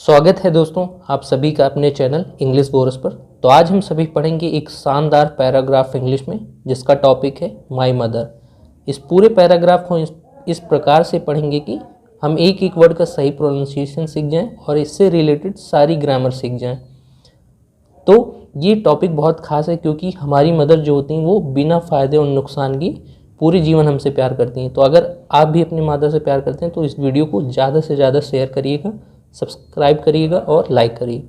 स्वागत है दोस्तों आप सभी का अपने चैनल इंग्लिश बोरस पर। तो आज हम सभी पढ़ेंगे एक शानदार पैराग्राफ इंग्लिश में जिसका टॉपिक है माय मदर। इस पूरे पैराग्राफ को इस प्रकार से पढ़ेंगे कि हम एक एक वर्ड का सही प्रोनाउंसिएशन सीख जाएं और इससे रिलेटेड सारी ग्रामर सीख जाएं। तो ये टॉपिक बहुत खास है क्योंकि हमारी मदर जो होती हैं वो बिना फ़ायदे और नुकसान की पूरे जीवन हमसे प्यार करती हैं। तो अगर आप भी अपनी मदर से प्यार करते हैं तो इस वीडियो को ज़्यादा से ज़्यादा शेयर करिएगा, सब्सक्राइब करिएगा और लाइक करिए।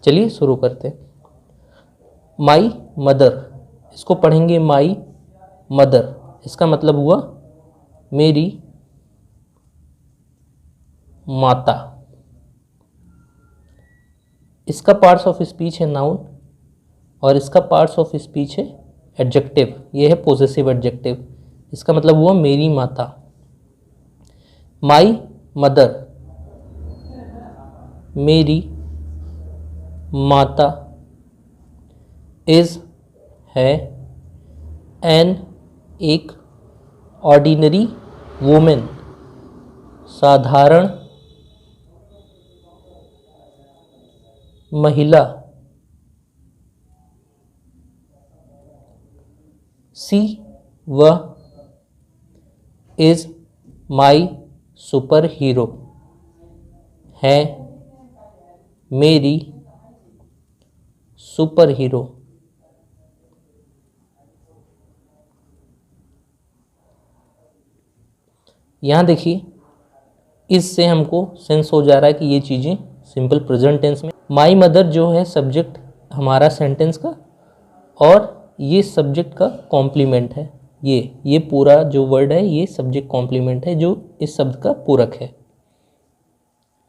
चलिए शुरू करते हैं। माई मदर, इसको पढ़ेंगे माई मदर। इसका मतलब हुआ मेरी माता। इसका पार्ट्स ऑफ स्पीच है नाउन और इसका पार्ट्स ऑफ स्पीच है एडजेक्टिव। ये है पोजेसिव एडजेक्टिव। इसका मतलब हुआ मेरी माता। माई मदर, मेरी माता, इज़ है, एन एक ऑर्डिनरी वुमेन साधारण महिला। सी वह इज़ माई सुपर हीरो है मेरी सुपर हीरो। यहाँ देखिए इससे हमको सेंस हो जा रहा है कि ये चीज़ें सिंपल प्रेजेंट टेंस में। माई मदर जो है सब्जेक्ट हमारा सेंटेंस का और ये सब्जेक्ट का कॉम्प्लीमेंट है। ये पूरा जो वर्ड है ये सब्जेक्ट कॉम्प्लीमेंट है जो इस शब्द का पूरक है।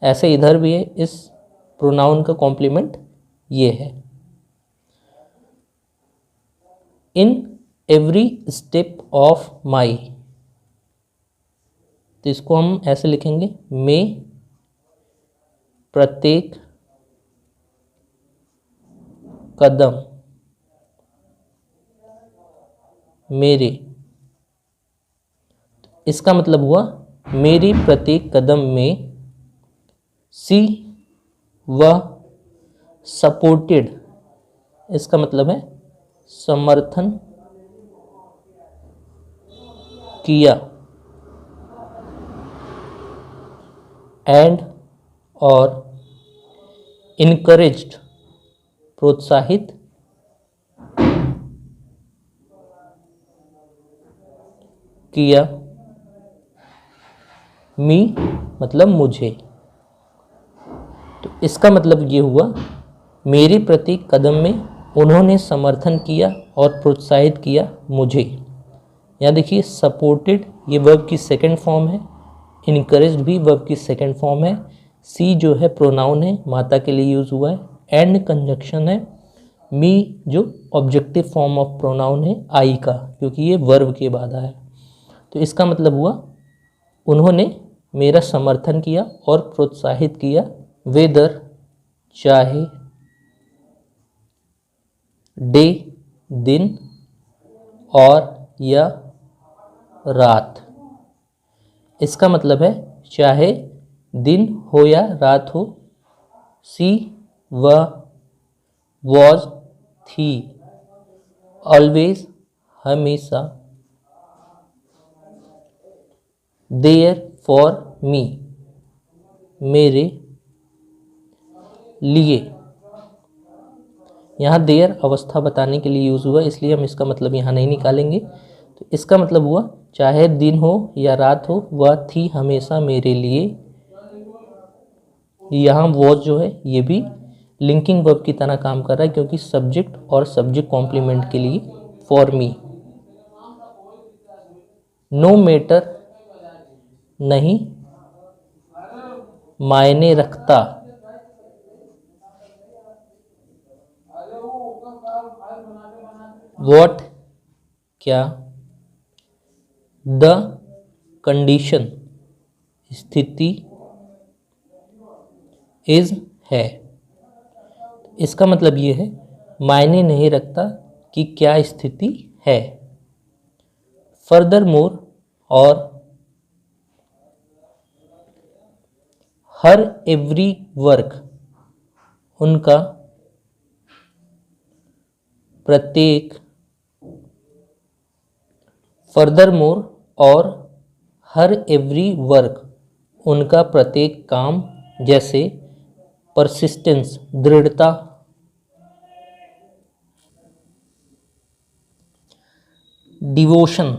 ऐसे इधर भी है, इस प्रोनाउन का कॉम्प्लीमेंट ये है। In every step of my, तो इसको हम ऐसे लिखेंगे, में प्रत्येक कदम मेरे। इसका मतलब हुआ मेरे प्रत्येक कदम में। सी वह सपोर्टेड, इसका मतलब है समर्थन किया। एंड और इनकरेज्ड प्रोत्साहित किया। मी मतलब मुझे। तो इसका मतलब ये हुआ मेरे प्रत्येक कदम में उन्होंने समर्थन किया और प्रोत्साहित किया मुझे। यहाँ देखिए सपोर्टेड ये वर्ब की सेकंड फॉर्म है, इनकरेज्ड भी वर्ब की सेकंड फॉर्म है। सी जो है प्रोनाउन है, माता के लिए यूज़ हुआ है। एंड कंजक्शन है। मी जो ऑब्जेक्टिव फॉर्म ऑफ प्रोनाउन है आई का, क्योंकि ये वर्ब के बाद आया। तो इसका मतलब हुआ उन्होंने मेरा समर्थन किया और प्रोत्साहित किया। वेदर चाहे, डे दिन और या रात। इसका मतलब है चाहे दिन हो या रात हो। सी वह, वॉज थी, ऑलवेज हमेशा, देयर फॉर मी मेरे लिए। यहाँ देयर अवस्था बताने के लिए यूज़ हुआ इसलिए हम इसका मतलब यहाँ नहीं निकालेंगे। तो इसका मतलब हुआ चाहे दिन हो या रात हो वह थी हमेशा मेरे लिए। यहाँ वॉज जो है ये भी लिंकिंग वर्ब की तरह काम कर रहा है क्योंकि सब्जेक्ट और सब्जेक्ट कॉम्प्लीमेंट के लिए फॉर मी। नो मैटर नहीं मायने रखता। वॉट क्या, द कंडीशन स्थिति, इज है। इसका मतलब ये है मायने नहीं रखता कि क्या स्थिति है। फर्दर मोर और हर एवरी वर्क, उनका प्रत्येक, फर्दरमोर, और हर एवरी वर्क, उनका प्रत्येक काम, जैसे परसिस्टेंस, दृढ़ता, डिवोशन,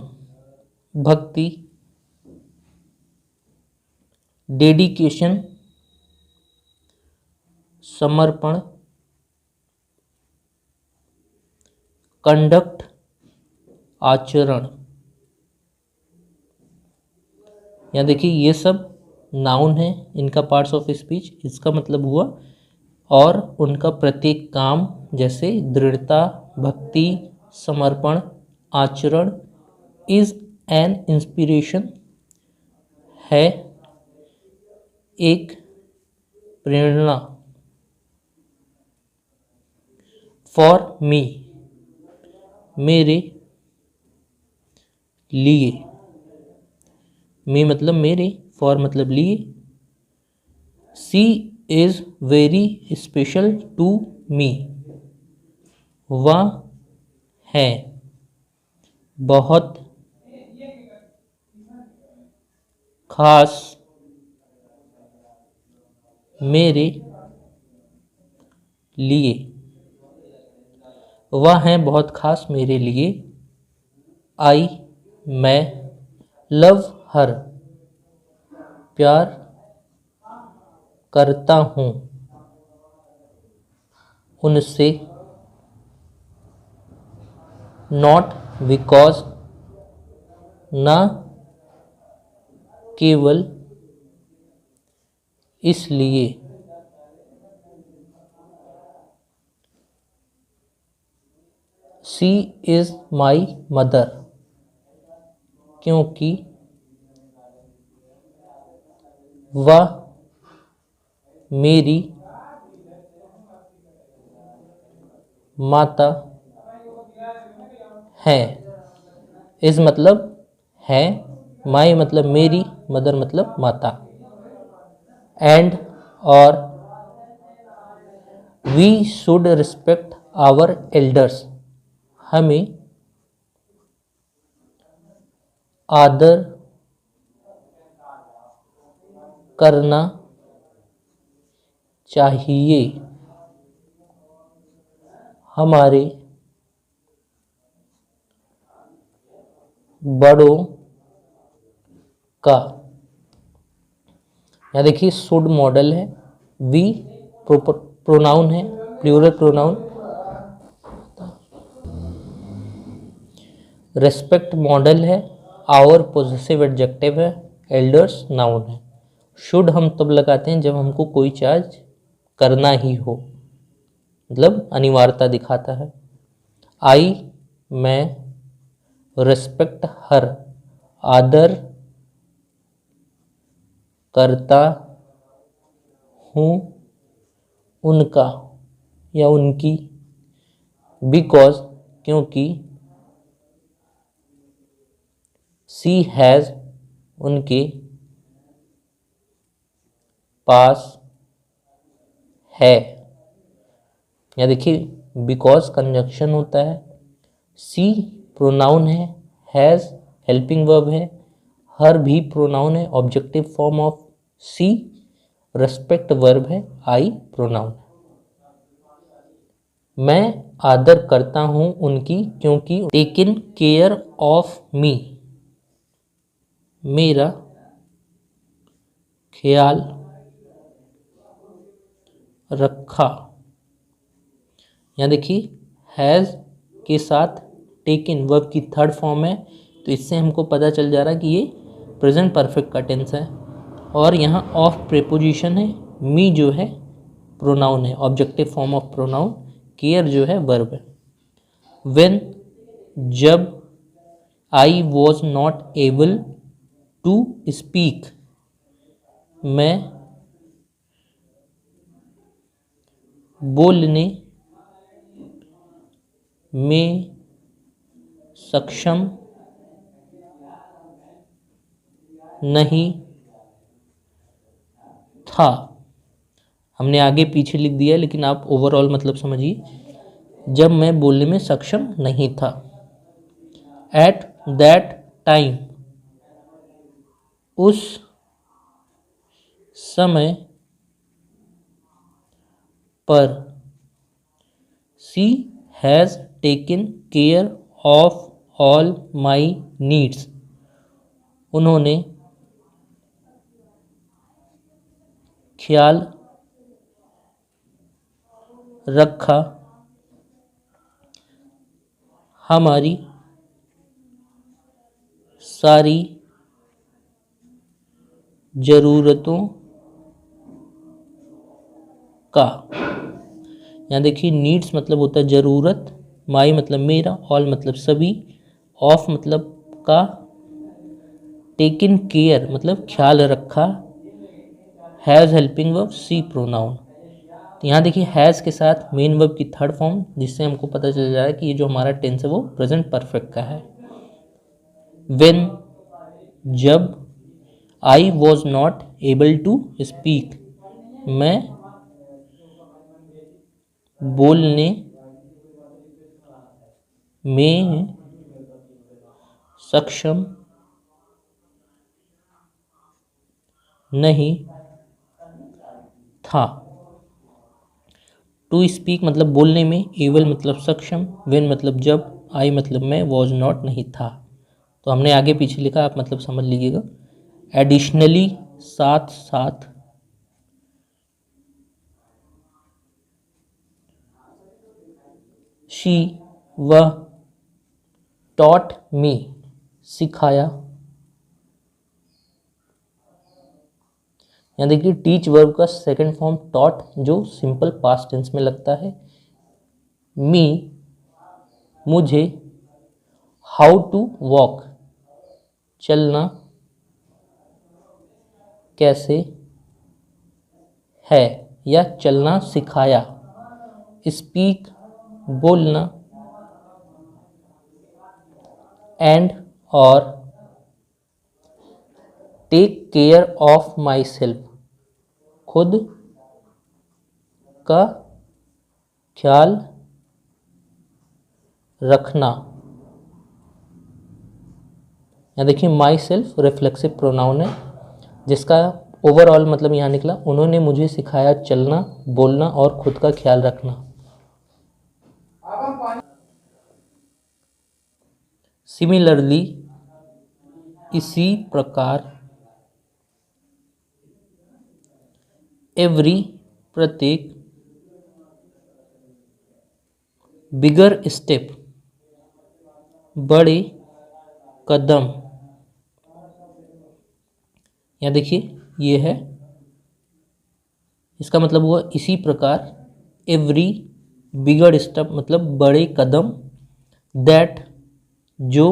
भक्ति, डेडिकेशन, समर्पण, कंडक्ट, आचरण। यहाँ देखिए ये सब नाउन है, इनका पार्ट्स ऑफ स्पीच। इसका मतलब हुआ और उनका प्रत्येक काम, जैसे दृढ़ता, भक्ति, समर्पण, आचरण, इज एन इंस्पिरेशन, है एक प्रेरणा, फॉर मी, मेरे लिए, मी मतलब मेरे, फॉर मतलब लिए, she is very special to me, वह है बहुत खास मेरे लिए, वह है बहुत खास मेरे लिए। आई, मैं, लव हर, प्यार करता हूँ उनसे, नॉट बिकॉज, ना केवल इसलिए, शी इज माई मदर, क्योंकि वह मेरी माता है। इस मतलब है, माई मतलब मेरी, मदर मतलब माता। एंड और we should respect our elders, हमें आदर करना चाहिए, हमारे बड़ों का। यहाँ देखिए शुड मॉडल है, वी प्रोनाउन है, प्लूरल प्रोनाउन, रेस्पेक्ट मॉडल है, आवर पोजेसिव एडजेक्टिव है, एल्डर्स नाउन है। शुड हम तब लगाते हैं जब हमको कोई चार्ज करना ही हो, मतलब अनिवार्यता दिखाता है। आई, मैं, रेस्पेक्ट हर, आदर करता हूँ उनका या उनकी, बिकॉज क्योंकि, सी हैज़ उनके पास है। या देखिए बिकॉज कंजंक्शन होता है, सी प्रोनाउन है, हैज़ हेल्पिंग वर्ब है, हर भी प्रोनाउन है, objective form of she, respect verb है, आई प्रोनाउन। मैं आदर करता हूँ उनकी क्योंकि टेकन केयर ऑफ मी, मेरा ख्याल रखा। यहाँ देखिए हैज़ के साथ टेकन वर्ब की थर्ड फॉर्म है, तो इससे हमको पता चल जा रहा है कि ये प्रेजेंट परफेक्ट का टेंस है। और यहाँ ऑफ प्रेपोजिशन है, मी जो है प्रोनाउन है, objective form of pronoun, care जो है वर्ब है। व्हेन जब, I was not able to speak, मैं बोलने में सक्षम नहीं था। हमने आगे पीछे लिख दिया है, लेकिन आप ओवरऑल मतलब समझिए। जब मैं बोलने में सक्षम नहीं था। एट दैट टाइम, उस समय पर। She has taken care of all my needs, उन्होंने ख्याल रखा हमारी सारी ज़रूरतों का। यहाँ देखिए, नीड्स मतलब होता है ज़रूरत, माई मतलब मेरा, ऑल मतलब सभी, ऑफ मतलब का, टेकन केयर मतलब ख्याल रखा, has helping verb, she pronoun. तो यहाँ देखिए, हैज़ के साथ मेन वर्ब की थर्ड फॉर्म, जिससे हमको पता चल जाए कि ये जो हमारा टेंस है वो प्रेजेंट परफेक्ट का है। व्हेन जब, I was not able to speak, मैं बोलने में सक्षम नहीं था। टू स्पीक मतलब बोलने में, एबल मतलब सक्षम, व्हेन मतलब जब, आई मतलब मैं, वॉज नॉट नहीं था। तो हमने आगे पीछे लिखा, आप मतलब समझ लीजिएगा। एडिशनली साथ साथ, शी वह, टॉट मी सिखाया। यहाँ देखिए, टीच वर्ब का सेकंड फॉर्म टॉट, जो सिंपल पास्ट टेंस में लगता है। मी मुझे, हाउ टू वॉक चलना कैसे है या चलना सिखाया। स्पीक बोलना, एंड और take care of myself खुद का ख्याल रखना। यहाँ देखिए, माई सेल्फ रिफ्लेक्सिव प्रोनाउन है, जिसका ओवरऑल मतलब यहाँ निकला, उन्होंने मुझे सिखाया चलना, बोलना और खुद का ख्याल रखना। सिमिलरली इसी प्रकार, एवरी प्रत्येक, बिगर स्टेप बड़े कदम। यहाँ देखिए, ये है, इसका मतलब हुआ इसी प्रकार, एवरी बिगर स्टेप मतलब बड़े कदम, दैट जो,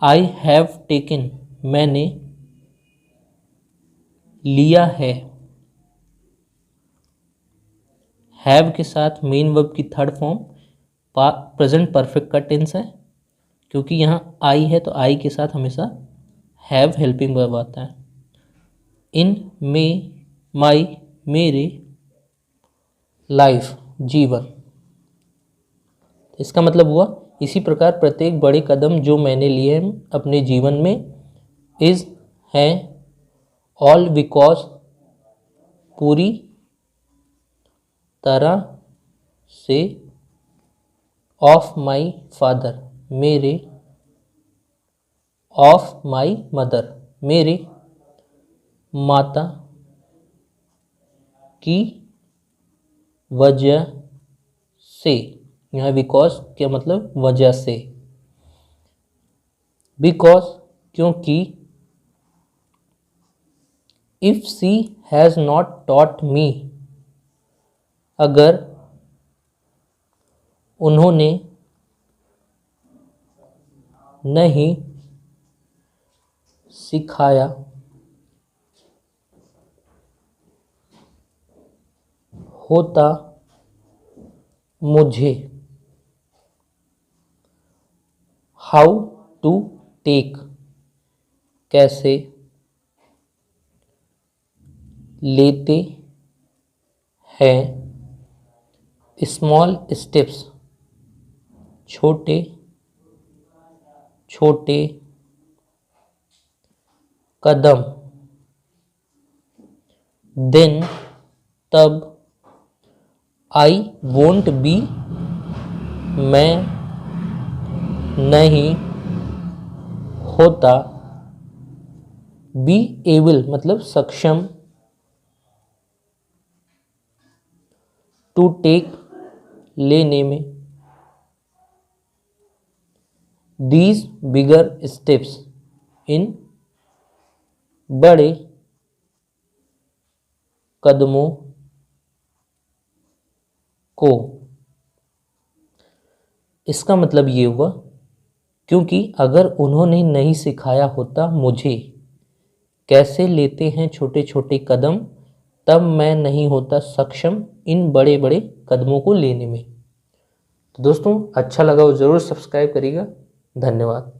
आई हैव टेकन मैंने लिया है। हैव के साथ मेन वर्ब की थर्ड फॉर्म प्रेजेंट परफेक्ट का टेंस है, क्योंकि यहाँ आई है तो आई के साथ हमेशा हैव हेल्पिंग वर्ब आता है। इन में, माई मेरे, लाइफ जीवन। इसका मतलब हुआ इसी प्रकार प्रत्येक बड़े कदम जो मैंने लिए हैं अपने जीवन में, इज हैं, ऑल बिकॉज पूरी तरह से, ऑफ माई फादर मेरे, ऑफ माई मदर मेरे माता की वजह से। यहाँ बिकॉज क्या मतलब वजह से, बिकॉज क्योंकि, if she has not taught me अगर उन्होंने नहीं सिखाया होता मुझे, हाउ टू टेक कैसे लेते हैं स्मॉल स्टेप्स, छोटे छोटे कदम, देन तब आई वोंट बी, मैं नहीं होता, बी एबल मतलब सक्षम, टू टेक लेने में, दीज बिगर स्टेप्स इन बड़े कदमों को। इसका मतलब ये हुआ, क्योंकि अगर उन्होंने नहीं सिखाया होता मुझे कैसे लेते हैं छोटे छोटे कदम, तब मैं नहीं होता सक्षम इन बड़े बड़े कदमों को लेने में। तो दोस्तों, अच्छा लगा हो ज़रूर सब्सक्राइब करिएगा। धन्यवाद।